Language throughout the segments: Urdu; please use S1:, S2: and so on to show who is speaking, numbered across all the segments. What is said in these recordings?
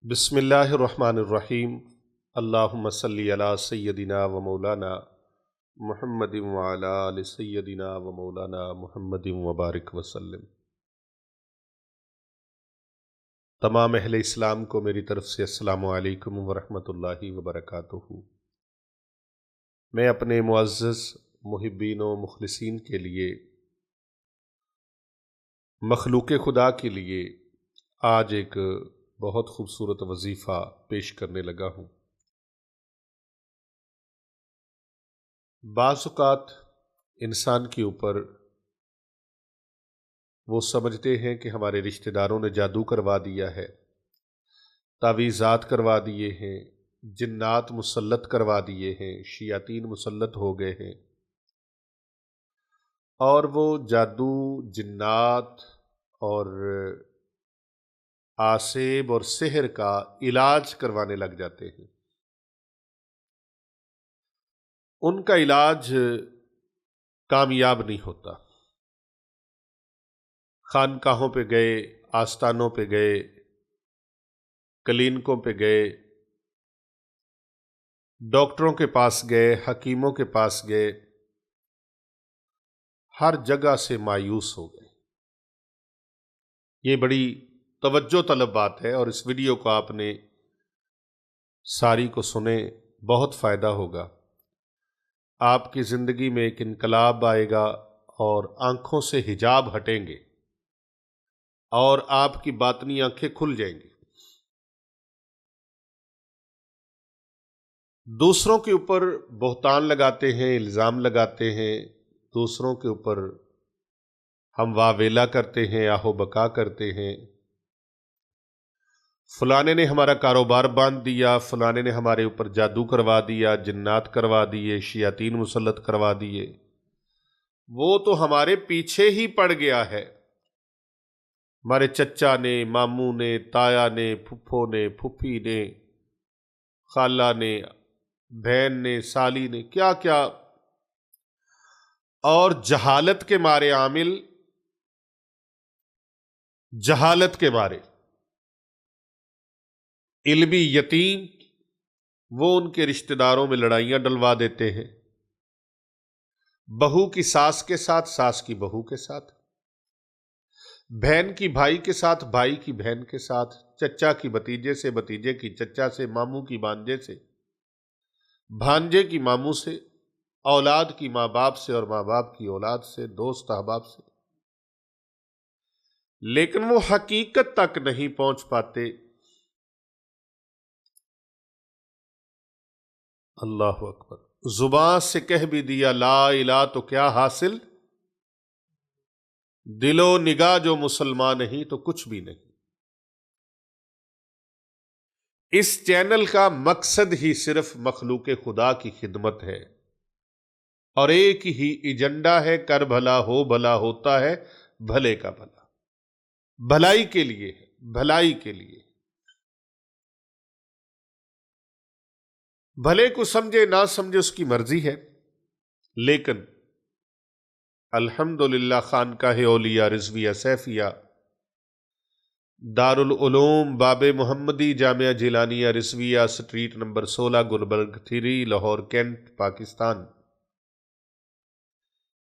S1: بسم اللہ الرحمن الرحیم۔ اللہم صلی علی سیدنا و مولانا محمد وعلی آل سیدنا و مولانا محمد وبارک وسلم۔ تمام اہل اسلام کو میری طرف سے السلام علیکم ورحمۃ اللہ وبرکاتہ۔ میں اپنے معزز محبین و مخلصین کے لیے، مخلوق خدا کے لیے آج ایک بہت خوبصورت وظیفہ پیش کرنے لگا ہوں۔ بعض اوقات انسان کے اوپر وہ سمجھتے ہیں کہ ہمارے رشتہ داروں نے جادو کروا دیا ہے، تعویذات کروا دیے ہیں، جنات مسلط کروا دیے ہیں، شیاطین مسلط ہو گئے ہیں، اور وہ جادو، جنات اور آسیب اور سحر کا علاج کروانے لگ جاتے ہیں۔ ان کا علاج کامیاب نہیں ہوتا۔ خانقاہوں پہ گئے، آستانوں پہ گئے، کلینکوں پہ گئے، ڈاکٹروں کے پاس گئے، حکیموں کے پاس گئے، ہر جگہ سے مایوس ہو گئے۔ یہ بڑی توجہ طلب بات ہے، اور اس ویڈیو کو آپ نے ساری کو سنیں، بہت فائدہ ہوگا۔ آپ کی زندگی میں ایک انقلاب آئے گا، اور آنکھوں سے حجاب ہٹیں گے، اور آپ کی باطنی آنکھیں کھل جائیں گی۔ دوسروں کے اوپر بہتان لگاتے ہیں، الزام لگاتے ہیں، دوسروں کے اوپر ہم واویلا کرتے ہیں، آہو بکا کرتے ہیں۔ فلانے نے ہمارا کاروبار باندھ دیا، فلانے نے ہمارے اوپر جادو کروا دیا، جنات کروا دیے، شیاطین مسلط کروا دیے۔ وہ تو ہمارے پیچھے ہی پڑ گیا ہے۔ ہمارے چچا نے، ماموں نے، تایا نے، پھپھو نے، پھپھی نے، خالہ نے، بہن نے، سالی نے، کیا کیا، اور جہالت کے مارے عامل، جہالت کے مارے علمی یتیم، وہ ان کے رشتہ داروں میں لڑائیاں ڈلوا دیتے ہیں، بہو کی ساس کے ساتھ، ساس کی بہو کے ساتھ، بہن کی بھائی کے ساتھ، بھائی کی بہن کے ساتھ، چچا کی بھتیجے سے، بھتیجے کی چچا سے، ماموں کی بھانجے سے، بھانجے کی ماموں سے، اولاد کی ماں باپ سے، اور ماں باپ کی اولاد سے، دوست احباب سے۔ لیکن وہ حقیقت تک نہیں پہنچ پاتے۔ اللہ اکبر۔ زبان سے کہہ بھی دیا لا الہ تو کیا حاصل، دل و نگاہ جو مسلمان نہیں تو کچھ بھی نہیں۔ اس چینل کا مقصد ہی صرف مخلوق خدا کی خدمت ہے، اور ایک ہی ایجنڈا ہے، کر بھلا ہو بھلا ہوتا ہے بھلے کا بھلا، بھلائی کے لیے ہے، بھلائی کے لیے۔ بھلے کو سمجھے نہ سمجھے اس کی مرضی ہے، لیکن الحمدللہ خانقاہ اولیاء رضویہ سیفیہ دارالعلوم باب محمدی جامعہ جیلانیہ رضویہ street number 16 Gulberg 3 Lahore cantt Pakistan,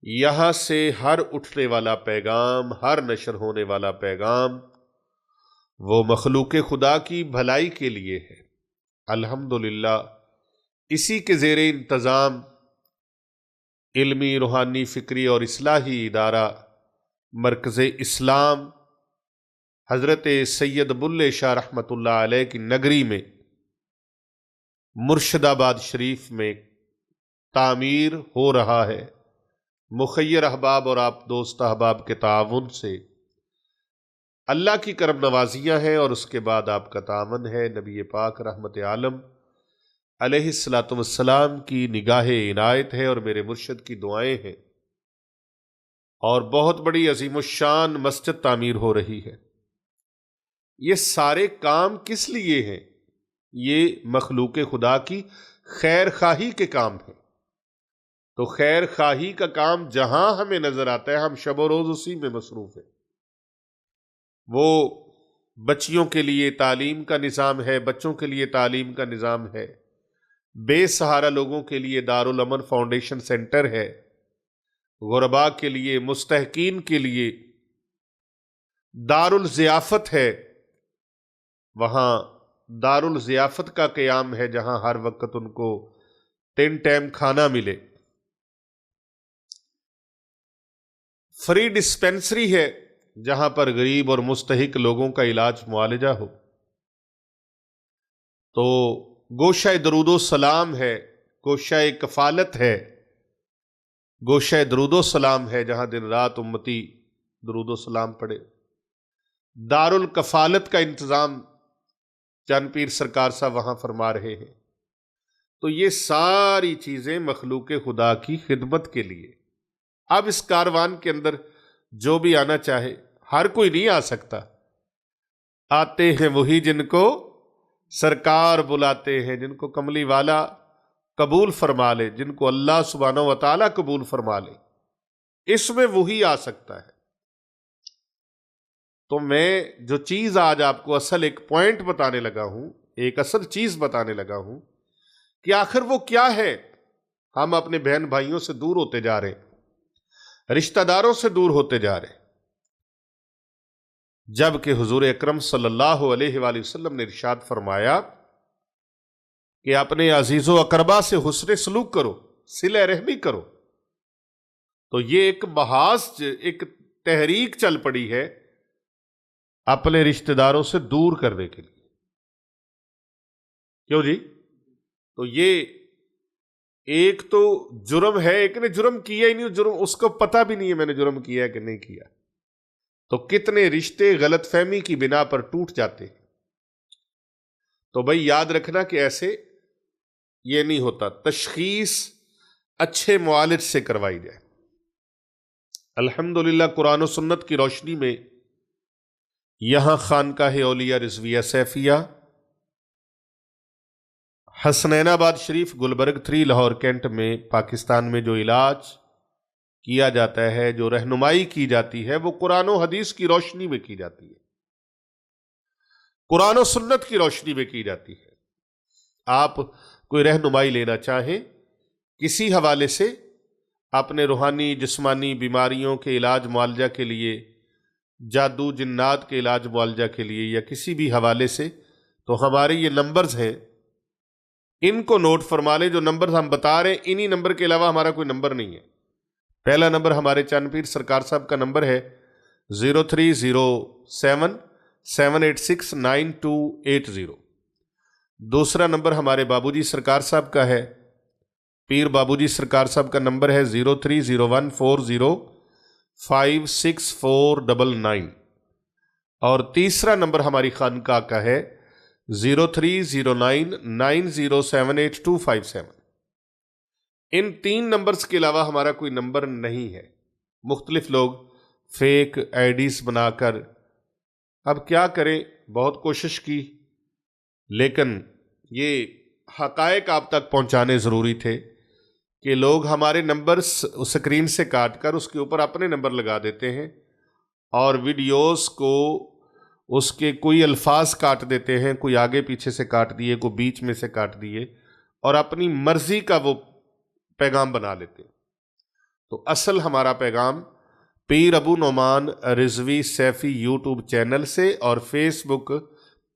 S1: یہاں سے ہر اٹھنے والا پیغام، ہر نشر ہونے والا پیغام وہ مخلوق خدا کی بھلائی کے لیے ہے۔ الحمدللہ اسی کے زیر انتظام علمی، روحانی، فکری اور اصلاحی ادارہ مرکز اسلام حضرت سید بلے شاہ رحمۃ اللہ علیہ کی نگری میں مرشد آباد شریف میں تعمیر ہو رہا ہے۔ مخیر احباب اور آپ دوست احباب کے تعاون سے اللہ کی کرم نوازیاں ہیں، اور اس کے بعد آپ کا تعاون ہے، نبی پاک رحمت عالم علیہ الصلاۃ والسلام کی نگاہ عنایت ہے، اور میرے مرشد کی دعائیں ہیں، اور بہت بڑی عظیم الشان مسجد تعمیر ہو رہی ہے۔ یہ سارے کام کس لیے ہیں؟ یہ مخلوق خدا کی خیر خواہی کے کام ہیں۔ تو خیر خواہی کا کام جہاں ہمیں نظر آتا ہے، ہم شب و روز اسی میں مصروف ہیں۔ وہ بچیوں کے لیے تعلیم کا نظام ہے، بچوں کے لیے تعلیم کا نظام ہے، بے سہارا لوگوں کے لیے دارالامن فاؤنڈیشن سینٹر ہے، غرباء کے لیے، مستحقین کے لیے دارالضیافت ہے، وہاں دارالضیافت کا قیام ہے جہاں ہر وقت ان کو 3 ٹائم کھانا ملے، فری ڈسپینسری ہے جہاں پر غریب اور مستحق لوگوں کا علاج معالجہ ہو، تو گوشہ درود و سلام ہے، گوشہ کفالت ہے، گوشہ درود و سلام ہے جہاں دن رات امتی درود و سلام پڑھے، دارالکفالت کا انتظام چند پیر سرکار صاحب وہاں فرما رہے ہیں۔ تو یہ ساری چیزیں مخلوق خدا کی خدمت کے لیے۔ اب اس کاروان کے اندر جو بھی آنا چاہے، ہر کوئی نہیں آ سکتا، آتے ہیں وہی جن کو سرکار بلاتے ہیں، جن کو کملی والا قبول فرما لے، جن کو اللہ سبحانہ و تعالیٰ قبول فرما لے، اس میں وہی آ سکتا ہے۔ تو میں جو چیز آج آپ کو اصل ایک پوائنٹ بتانے لگا ہوں، ایک اصل چیز بتانے لگا ہوں کہ آخر وہ کیا ہے۔ ہم اپنے بہن بھائیوں سے دور ہوتے جا رہے ہیں، رشتہ داروں سے دور ہوتے جا رہے ہیں، جبکہ حضور اکرم صلی اللہ علیہ وآلہ وسلم نے ارشاد فرمایا کہ اپنے عزیز و اقربا سے حسن سلوک کرو، صلہ رحمی کرو۔ تو یہ ایک محاذ، ایک تحریک چل پڑی ہے اپنے رشتہ داروں سے دور کرنے کے لیے۔ کیوں جی؟ تو یہ ایک تو جرم ہے، ایک نے جرم کیا ہی نہیں، جرم اس کو پتہ بھی نہیں ہے میں نے جرم کیا ہے کہ نہیں کیا، تو کتنے رشتے غلط فہمی کی بنا پر ٹوٹ جاتے ہیں۔ تو بھائی یاد رکھنا کہ ایسے یہ نہیں ہوتا، تشخیص اچھے معالج سے کروائی جائے۔ الحمدللہ قرآن و سنت کی روشنی میں یہاں خانقاہ اولیاء رضویہ سیفیہ، حسنین آباد شریف، گلبرگ 3 لاہور کینٹ میں پاکستان میں جو علاج کیا جاتا ہے، جو رہنمائی کی جاتی ہے، وہ قرآن و حدیث کی روشنی میں کی جاتی ہے، قرآن و سنت کی روشنی میں کی جاتی ہے۔ آپ کوئی رہنمائی لینا چاہیں کسی حوالے سے، اپنے روحانی جسمانی بیماریوں کے علاج معالجہ کے لیے، جادو جنات کے علاج معالجہ کے لیے، یا کسی بھی حوالے سے، تو ہمارے یہ نمبرز ہیں، ان کو نوٹ فرما لیں۔ جو نمبر ہم بتا رہے ہیں، انہی نمبر کے علاوہ ہمارا کوئی نمبر نہیں ہے۔ پہلا نمبر ہمارے چند پیر سرکار صاحب کا نمبر ہے 0307-786-9280۔ دوسرا نمبر ہمارے بابو جی سرکار صاحب کا ہے، پیر بابو جی سرکار صاحب کا نمبر ہے 0301405649۔ اور تیسرا نمبر ہماری خانقاہ کا ہے 0309907827۔ ان 3 نمبرز کے علاوہ ہمارا کوئی نمبر نہیں ہے۔ مختلف لوگ فیک آئی ڈیز بنا کر، اب کیا کریں، بہت کوشش کی، لیکن یہ حقائق آپ تک پہنچانے ضروری تھے کہ لوگ ہمارے نمبر اسکرین سے کاٹ کر اس کے اوپر اپنے نمبر لگا دیتے ہیں، اور ویڈیوز کو اس کے کوئی الفاظ کاٹ دیتے ہیں، کوئی آگے پیچھے سے کاٹ دیے، کوئی بیچ میں سے کاٹ دیے، اور اپنی مرضی کا وہ پیغام بنا لیتے ہیں۔ تو اصل ہمارا پیغام پیر ابو نعمان رضوی سیفی یوٹیوب چینل سے اور فیس بک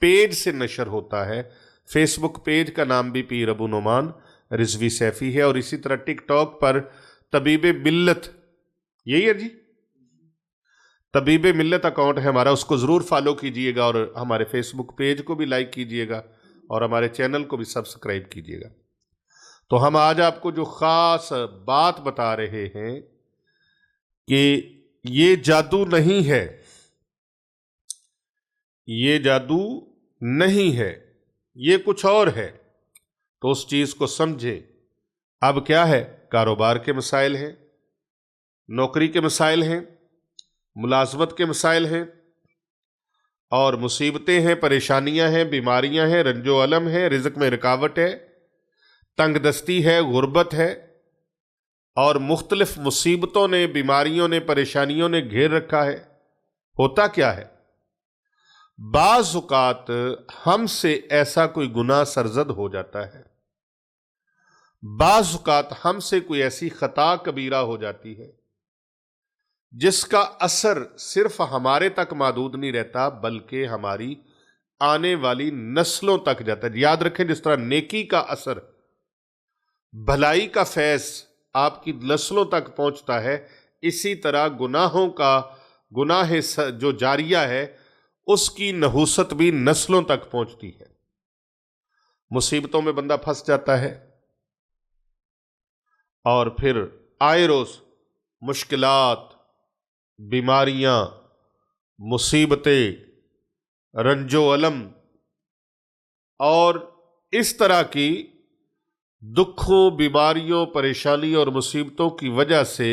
S1: پیج سے نشر ہوتا ہے۔ فیس بک پیج کا نام بھی پیر ابو نعمان رضوی سیفی ہے، اور اسی طرح ٹک ٹاک پر طبیب ملت، یہی ہے جی، طبیب ملت اکاؤنٹ ہے ہمارا، اس کو ضرور فالو کیجئے گا، اور ہمارے فیس بک پیج کو بھی لائک کیجئے گا، اور ہمارے چینل کو بھی سبسکرائب کیجئے گا۔ تو ہم آج آپ کو جو خاص بات بتا رہے ہیں کہ یہ جادو نہیں ہے، یہ جادو نہیں ہے، یہ کچھ اور ہے، تو اس چیز کو سمجھیں۔ اب کیا ہے؟ کاروبار کے مسائل ہیں، نوکری کے مسائل ہیں، ملازمت کے مسائل ہیں، اور مصیبتیں ہیں، پریشانیاں ہیں، بیماریاں ہیں، رنج و الم ہے، رزق میں رکاوٹ ہے، تنگ دستی ہے، غربت ہے، اور مختلف مصیبتوں نے، بیماریوں نے، پریشانیوں نے گھیر رکھا ہے۔ ہوتا کیا ہے؟ بعض اوقات ہم سے ایسا کوئی گناہ سرزد ہو جاتا ہے، بعض اوقات ہم سے کوئی ایسی خطا کبیرہ ہو جاتی ہے جس کا اثر صرف ہمارے تک محدود نہیں رہتا بلکہ ہماری آنے والی نسلوں تک جاتا ہے۔ یاد رکھیں، جس طرح نیکی کا اثر، بھلائی کا فیض آپ کی نسلوں تک پہنچتا ہے، اسی طرح گناہ جو جاریہ ہے اس کی نحوست بھی نسلوں تک پہنچتی ہے۔ مصیبتوں میں بندہ پھنس جاتا ہے اور پھر آئے روز مشکلات، بیماریاں، مصیبتیں، رنج و الم اور اس طرح کی دکھوں، بیماریوں، پریشانی اور مصیبتوں کی وجہ سے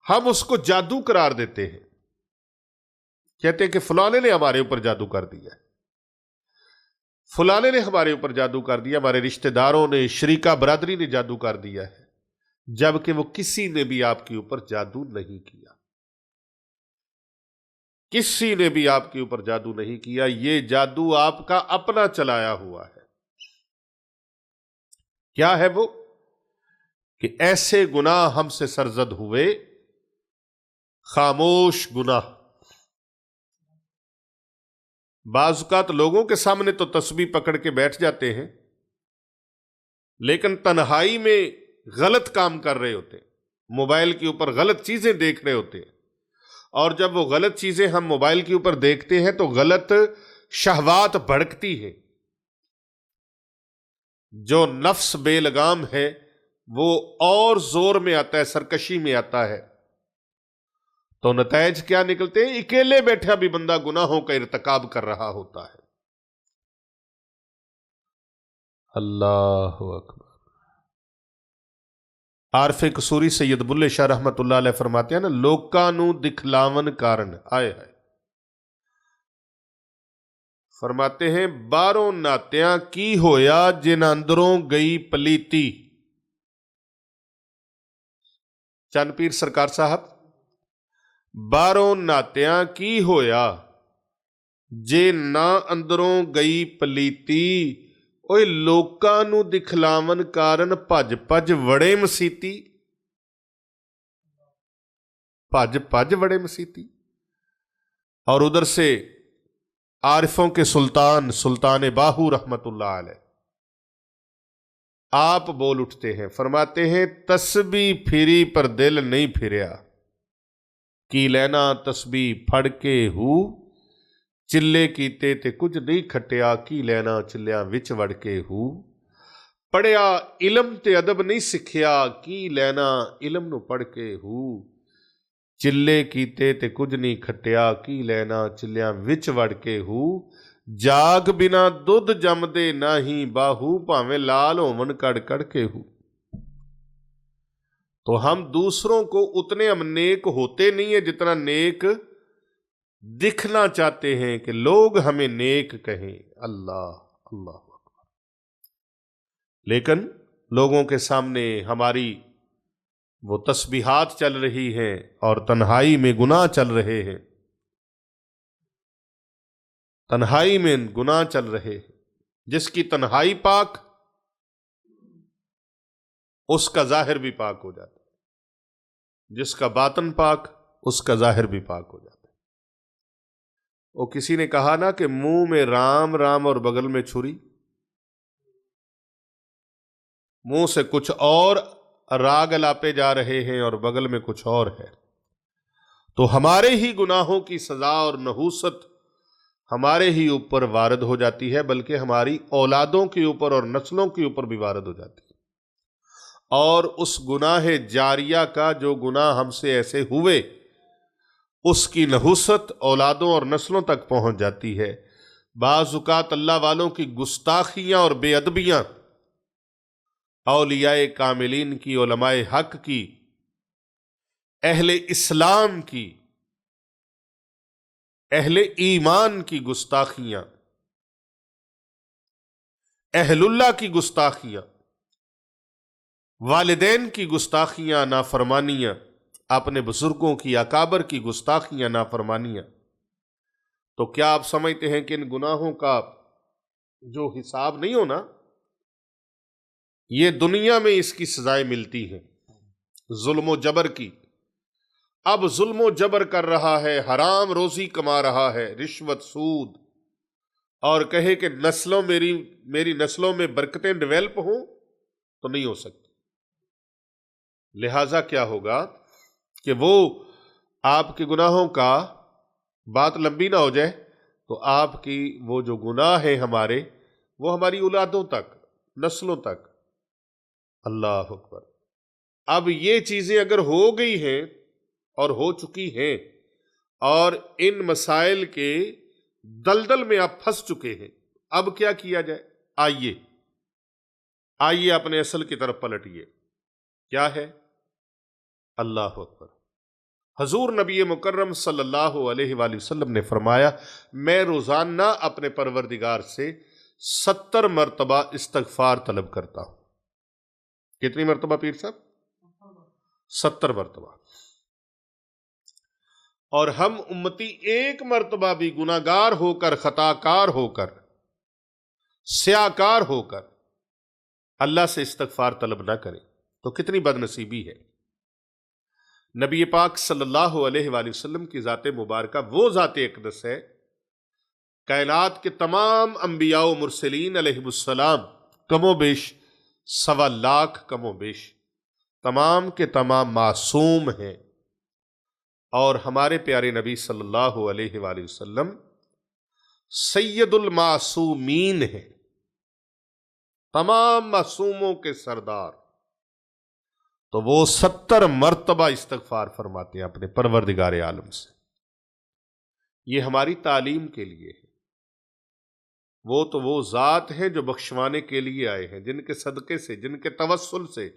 S1: ہم اس کو جادو قرار دیتے ہیں، کہتے ہیں کہ فلانے نے ہمارے اوپر جادو کر دیا، فلانے نے ہمارے اوپر جادو کر دیا، ہمارے رشتہ داروں نے، شریکہ برادری نے جادو کر دیا ہے، جبکہ وہ کسی نے بھی آپ کے اوپر جادو نہیں کیا، کسی نے بھی آپ کے اوپر جادو نہیں کیا، یہ جادو آپ کا اپنا چلایا ہوا ہے۔ کیا ہے وہ؟ کہ ایسے گناہ ہم سے سرزد ہوئے، خاموش گناہ۔ بعض اوقات لوگوں کے سامنے تو تسبیح پکڑ کے بیٹھ جاتے ہیں، لیکن تنہائی میں غلط کام کر رہے ہوتے ہیں، موبائل کے اوپر غلط چیزیں دیکھ رہے ہوتے ہیں، اور جب وہ غلط چیزیں ہم موبائل کے اوپر دیکھتے ہیں تو غلط شہوات بھڑکتی ہے، جو نفس بے لگام ہے وہ اور زور میں آتا ہے، سرکشی میں آتا ہے، تو نتائج کیا نکلتے ہیں؟ اکیلے بیٹھا بھی بندہ گناہوں کا ارتکاب کر رہا ہوتا ہے۔ اللہ اکبر۔ عارف قصوری سید بلے شاہ رحمت اللہ علیہ فرماتے ہیں نا، لوکاں نو دکھلاون کارن، آئے ہائے، فرماتے ہیں باہروں ناتیاں کی ہویا جن اندروں گئی پلیتی۔ چند پیر سرکار صاحب، باہروں ناتیاں کی ہویا جے نہ اندروں گئی پلیتی، اوے لوکاں نو دکھلاون کارن بھج بھج وڑے مسیتی، بھج بھج وڑے مسیتی۔ اور ادھر سے عارفوں کے سلطان باہو رحمت اللہ علیہ آپ بول اٹھتے ہیں، فرماتے ہیں تسبیح پھری پر دل نہیں پھریا، کی لینا تسبیح پھڑ کے ہو، چلے کیتے تے کچھ نہیں کھٹیا، کی لینا چلیاں وچ وڑ کے ہو، پڑھیا علم تے ادب نہیں سکھیا، کی لینا علم نو پڑھ کے ہو، چلے کیتے تے کچھ نہیں کھٹیا، کی لینا چلیاں وچ وڑ کے ہو، جاگ بنا دودھ جم دے ناہی باہو، پاویں لال ہومن کڑ کڑ کے ہو۔ تو ہم دوسروں کو اتنے ہم نیک ہوتے نہیں ہیں جتنا نیک دکھنا چاہتے ہیں کہ لوگ ہمیں نیک کہیں۔ اللہ اللہ اکبر۔ لیکن لوگوں کے سامنے ہماری وہ تسبیحات چل رہی ہیں اور تنہائی میں گناہ چل رہے ہیں، تنہائی میں گناہ چل رہے ہیں۔ جس کی تنہائی پاک، اس کا ظاہر بھی پاک ہو جاتا ہے، جس کا باطن پاک، اس کا ظاہر بھی پاک ہو جاتا ہے۔ وہ کسی نے کہا نا کہ منہ میں رام رام اور بغل میں چھری، منہ سے کچھ اور راگ الاپے جا رہے ہیں اور بغل میں کچھ اور ہے۔ تو ہمارے ہی گناہوں کی سزا اور نحوست ہمارے ہی اوپر وارد ہو جاتی ہے، بلکہ ہماری اولادوں کے اوپر اور نسلوں کے اوپر بھی وارد ہو جاتی ہے، اور اس گناہ جاریہ کا، جو گناہ ہم سے ایسے ہوئے، اس کی نحوست اولادوں اور نسلوں تک پہنچ جاتی ہے۔ بعض اوقات اللہ والوں کی گستاخیاں اور بے ادبیاں، اولیاء کاملین کی، علماء حق کی، اہل اسلام کی، اہل ایمان کی گستاخیاں، اہل اللہ کی گستاخیاں، والدین کی گستاخیاں، نافرمانیاں، اپنے بزرگوں کی، اکابر کی گستاخیاں، نافرمانیاں، تو کیا آپ سمجھتے ہیں کہ ان گناہوں کا جو حساب نہیں ہونا، یہ دنیا میں اس کی سزائیں ملتی ہیں ظلم و جبر کی؟ اب ظلم و جبر کر رہا ہے، حرام روزی کما رہا ہے، رشوت سود، اور کہے کہ میری نسلوں میں برکتیں ڈیولپ ہوں، تو نہیں ہو سکتی۔ لہذا کیا ہوگا کہ وہ آپ کے گناہوں کا، بات لمبی نہ ہو جائے تو آپ کی وہ جو گناہ ہیں ہمارے، وہ ہماری اولادوں تک، نسلوں تک۔ اللہ اکبر۔ اب یہ چیزیں اگر ہو گئی ہیں اور ہو چکی ہیں، اور ان مسائل کے دلدل میں آپ پھنس چکے ہیں، اب کیا کیا جائے؟ آئیے اپنے اصل کی طرف پلٹیے۔ کیا ہے؟ اللہ اکبر۔ حضور نبی مکرم صلی اللہ علیہ وآلہ وسلم نے فرمایا، میں روزانہ اپنے پروردگار سے 70 مرتبہ استغفار طلب کرتا ہوں۔ کتنی مرتبہ پیر صاحب؟ 70 مرتبہ۔ اور ہم امتی ایک مرتبہ بھی گناہگار ہو کر، خطا کار ہو کر، سیاکار ہو کر اللہ سے استغفار طلب نہ کریں تو کتنی بد نصیبی ہے۔ نبی پاک صلی اللہ علیہ وآلہ وسلم کی ذات مبارکہ وہ ذات اقدس ہے، کائنات کے تمام انبیاء و مرسلین علیہ السلام کم و بیش 1.25 لاکھ، کم و بیش تمام کے تمام معصوم ہیں، اور ہمارے پیارے نبی صلی اللہ علیہ وآلہ وسلم سید المعصومین ہیں، تمام معصوموں کے سردار۔ تو وہ 70 مرتبہ استغفار فرماتے ہیں اپنے پروردگار عالم سے۔ یہ ہماری تعلیم کے لیے ہے۔ وہ تو وہ ذات ہیں جو بخشوانے کے لیے آئے ہیں، جن کے صدقے سے، جن کے توسل سے،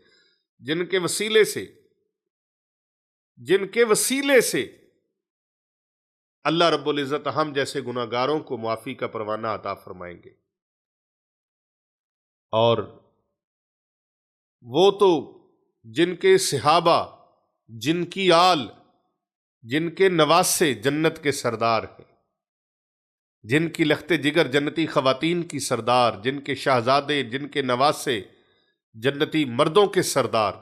S1: جن کے وسیلے سے اللہ رب العزت ہم جیسے گناہگاروں کو معافی کا پروانہ عطا فرمائیں گے۔ اور وہ تو جن کے صحابہ، جن کی آل، جن کے نواسے جنت کے سردار ہیں، جن کی لخت جگر جنتی خواتین کی سردار، جن کے شہزادے، جن کے نواسے جنتی مردوں کے سردار،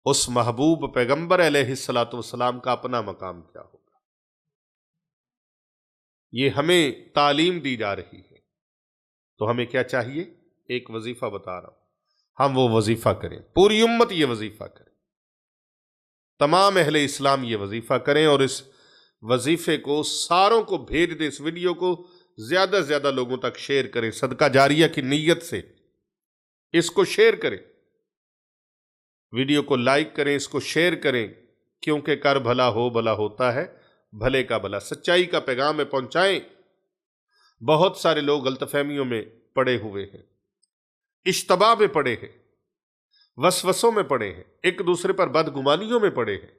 S1: اس محبوب پیغمبر علیہ الصلوۃ والسلام کا اپنا مقام کیا ہوگا؟ یہ ہمیں تعلیم دی جا رہی ہے، تو ہمیں کیا چاہیے؟ ایک وظیفہ بتا رہا ہوں، ہم وہ وظیفہ کریں، پوری امت یہ وظیفہ کرے، تمام اہل اسلام یہ وظیفہ کریں، اور اس وظیفے کو ساروں کو بھیج دیں، اس ویڈیو کو زیادہ سے زیادہ لوگوں تک شیئر کریں، صدقہ جاریہ کی نیت سے اس کو شیئر کریں، ویڈیو کو لائک کریں، اس کو شیئر کریں، کیونکہ کر بھلا ہو بھلا ہوتا ہے، بھلے کا بھلا، سچائی کا پیغام میں پہنچائیں۔ بہت سارے لوگ غلط فہمیوں میں پڑے ہوئے ہیں، اشتباہ میں پڑے ہیں، وسوسوں میں پڑے ہیں، ایک دوسرے پر بدگمانیوں میں پڑے ہیں۔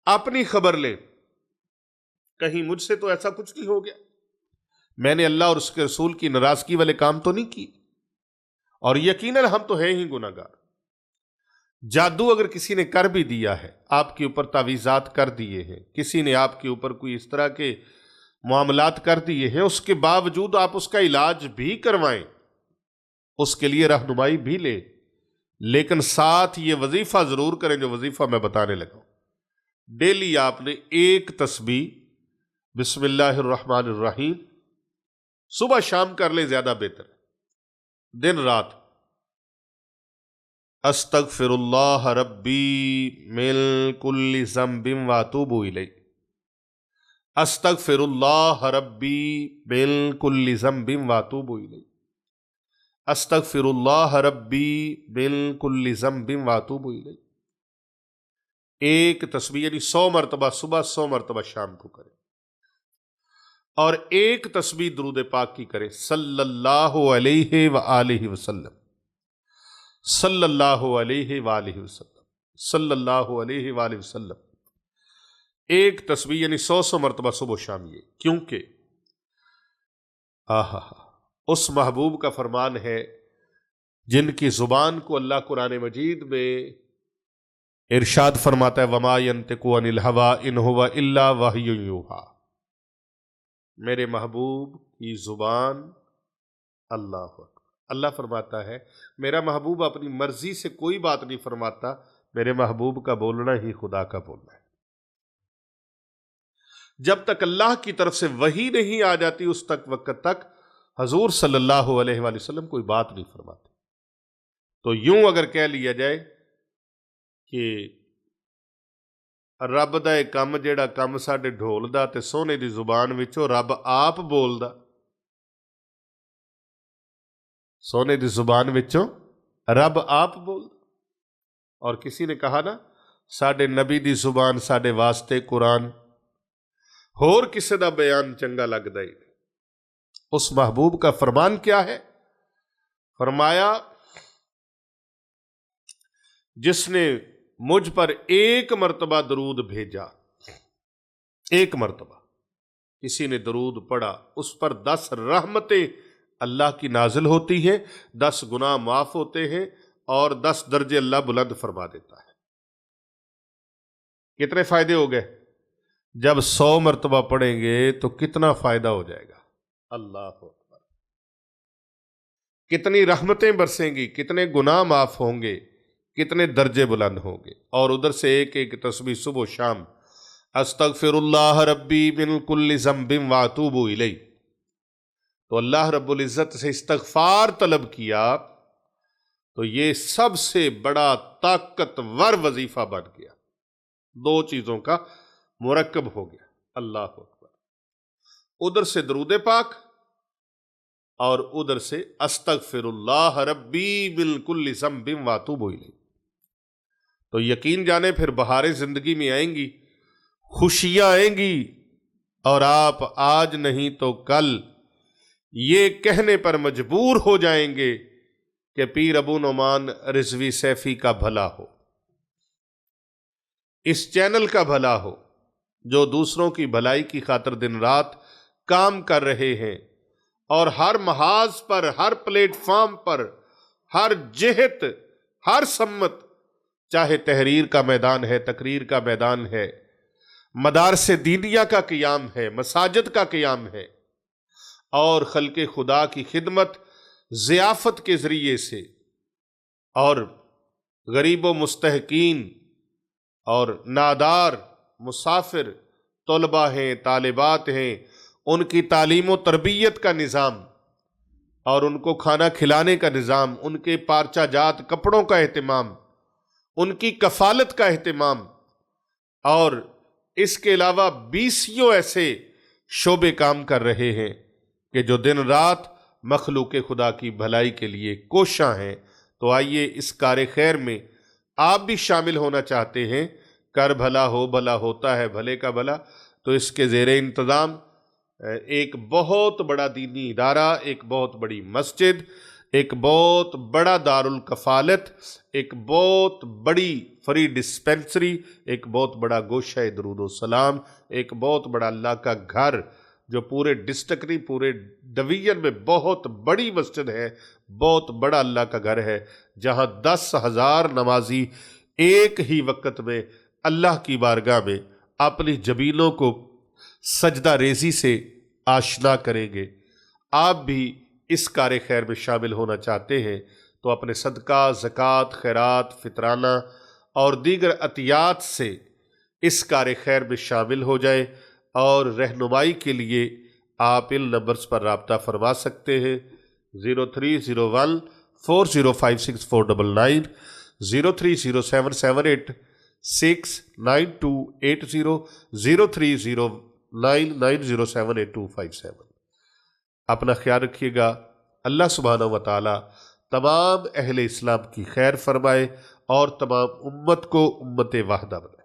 S1: اپنی خبر لیں، کہیں مجھ سے تو ایسا کچھ نہیں ہو گیا، میں نے اللہ اور اس کے رسول کی ناراضگی والے کام تو نہیں کی، اور یقیناً ہم تو ہیں ہی گناہگار۔ جادو اگر کسی نے کر بھی دیا ہے، آپ کے اوپر تعویذات کر دیے ہیں، کسی نے آپ کے اوپر کوئی اس طرح کے معاملات کر دیے ہیں، اس کے باوجود آپ اس کا علاج بھی کروائیں، اس کے لیے رہنمائی بھی لیں، لیکن ساتھ یہ وظیفہ ضرور کریں جو وظیفہ میں بتانے لگا ہوں۔ ڈیلی آپ نے ایک تسبیح بسم اللہ الرحمن الرحیم صبح شام کر لیں، زیادہ بہتر ہے، دن رات۔ استغفر اللہ ربی من کل ذنب واتوب الیہ، استغفر اللہ ربی من کل ذنب واتوب الیہ، استغفر اللہ ربی من کل ذنب واتوب الیہ۔ ایک تسبیح یعنی 100 مرتبہ صبح، 100 مرتبہ شام کو کریں، اور ایک تسبیح درود پاک کی کریں، صلی اللہ علیہ وآلہ وسلم، صلی اللہ علیہ وآلہ وسلم، صلی اللہ علیہ وآلہ وسلم۔ ایک تسبیح یعنی 100 مرتبہ صبح و شام، یہ کیونکہ اس محبوب کا فرمان ہے جن کی زبان کو اللہ قرآن مجید میں ارشاد فرماتا ہے وما ينطق عن الهوى ان هو الا وحی یوحی، میرے محبوب کی زبان اللہ اکبر، اللہ فرماتا ہے میرا محبوب اپنی مرضی سے کوئی بات نہیں فرماتا، میرے محبوب کا بولنا ہی خدا کا بولنا ہے۔ جب تک اللہ کی طرف سے وحی نہیں آ جاتی اس وقت تک حضور صلی اللہ علیہ وآلہ وسلم کوئی بات نہیں فرماتے۔ تو یوں اگر کہہ لیا جائے کہ رب دا کم جیڑا کم ساڈے ڈھول دا تے سونے دی زبان وچوں رب آپ بولدا، سونے دی زبان وچوں رب آپ بولدا۔ اور کسی نے کہا نا ساڈے نبی دی زبان ساڈے واسطے قرآن، ہور کسے دا بیان چنگا لگدا ہی نہیں۔ اس محبوب کا فرمان کیا ہے؟ فرمایا جس نے مجھ پر ایک مرتبہ درود بھیجا، ایک مرتبہ کسی نے درود پڑھا، اس پر 10 رحمتیں اللہ کی نازل ہوتی ہیں، 10 گناہ معاف ہوتے ہیں اور 10 درجے اللہ بلند فرما دیتا ہے۔ کتنے فائدے ہو گئے؟ جب 100 مرتبہ پڑھیں گے تو کتنا فائدہ ہو جائے گا؟ اللہ اکبر! کتنی رحمتیں برسیں گی، کتنے گناہ معاف ہوں گے، کتنے درجے بلند ہوں گے۔ اور ادھر سے ایک ایک تسبیح صبح و شام، استغفر اللہ ربی من کل ذنب واتوب الیہ، تو اللہ رب العزت سے استغفار طلب کیا تو یہ سب سے بڑا طاقتور وظیفہ بن گیا، 2 چیزوں کا مرکب ہو گیا۔ اللہ اکبر! ادھر سے درود پاک اور ادھر سے استغفر اللہ ربی من کل ذنب واتوب الیہ۔ تو یقین جانے پھر بہاریں زندگی میں آئیں گی، خوشیاں آئیں گی، اور آپ آج نہیں تو کل یہ کہنے پر مجبور ہو جائیں گے کہ پیر ابو نعمان رضوی سیفی کا بھلا ہو، اس چینل کا بھلا ہو، جو دوسروں کی بھلائی کی خاطر دن رات کام کر رہے ہیں، اور ہر محاذ پر، ہر پلیٹ فارم پر، ہر جہت، ہر سمت، چاہے تحریر کا میدان ہے، تقریر کا میدان ہے، مدارس دینیہ کا قیام ہے، مساجد کا قیام ہے، اور خلق خدا کی خدمت ضیافت کے ذریعے سے، اور غریب و مستحقین اور نادار مسافر طلبہ ہیں، طالبات ہیں، ان کی تعلیم و تربیت کا نظام اور ان کو کھانا کھلانے کا نظام، ان کے پارچہ جات کپڑوں کا اہتمام، ان کی کفالت کا اہتمام، اور اس کے علاوہ 20 ایسے شعبے کام کر رہے ہیں کہ جو دن رات مخلوق خدا کی بھلائی کے لیے کوشاں ہیں۔ تو آئیے اس کار خیر میں آپ بھی شامل ہونا چاہتے ہیں، کر بھلا ہو بھلا ہوتا ہے بھلے کا بھلا، تو اس کے زیر انتظام ایک بہت بڑا دینی ادارہ، ایک بہت بڑی مسجد، ایک بہت بڑا دارالکفالت، ایک بہت بڑی فری ڈسپینسری، ایک بہت بڑا گوشہ درود و سلام، ایک بہت بڑا اللہ کا گھر، جو پورے ڈسٹرکٹ نہیں پورے ڈویژن میں بہت بڑی مسجد ہے، بہت بڑا اللہ کا گھر ہے، جہاں 10,000 نمازی ایک ہی وقت میں اللہ کی بارگاہ میں اپنی جبینوں کو سجدہ ریزی سے آشنا کریں گے۔ آپ بھی اس کار خیر میں شامل ہونا چاہتے ہیں تو اپنے صدقہ، زکوٰۃ، خیرات، فطرانہ اور دیگر عطیات سے اس کار خیر میں شامل ہو جائیں، اور رہنمائی کے لیے آپ ان نمبرز پر رابطہ فرما سکتے ہیں: 0301 4056 499، 030778 69280، 03099078 اپنا خیال رکھیے گا۔ اللہ سبحانہ و تعالی تمام اہل اسلام کی خیر فرمائے اور تمام امت کو امت واحدہ بنائے۔